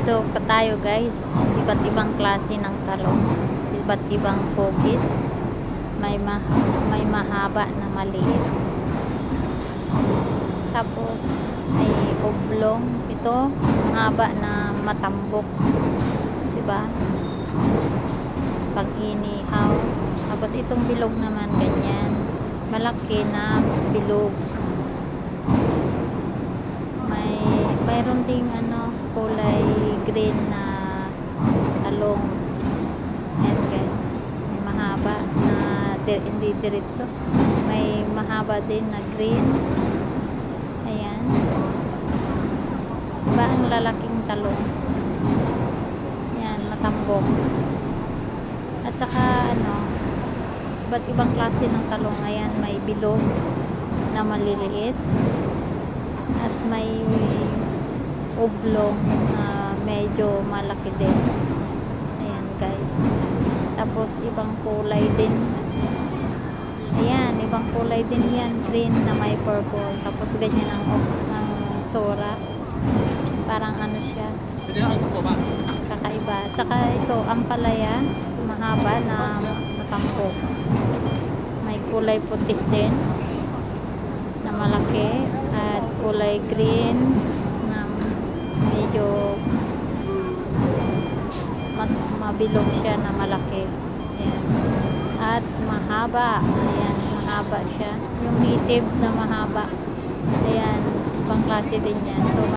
Dito tayo guys, iba't ibang klase ng talong, iba't ibang hugis, may mahaba na maliit, tapos may oblong, ito mahaba na matambok, diba, pag inihaw. Tapos itong bilog naman ganyan, malaki na bilog. Mayroon ding kulay green na talong. Ayan guys, may mahaba na hindi diretso, may mahaba din na green. Ayan, diba ang lalaking talong. Ayan, matambok. At saka iba't ibang klase ng talong. Ayan, may bilog na maliliit at may oblong na medyo malaki din. Ayan guys, tapos ibang kulay din. Ayan, ibang kulay din yan, green na may purple, tapos ganyan ang tsura, parang siya, kakaiba. At saka ito ampalaya, mahaba na matambok, may kulay puti din na malaki, at kulay green na medyo mabilog siya na malaki. Ayan. At mahaba. Ayan, mahaba siya, yung native na mahaba. Ayan, ibang klase din yan. So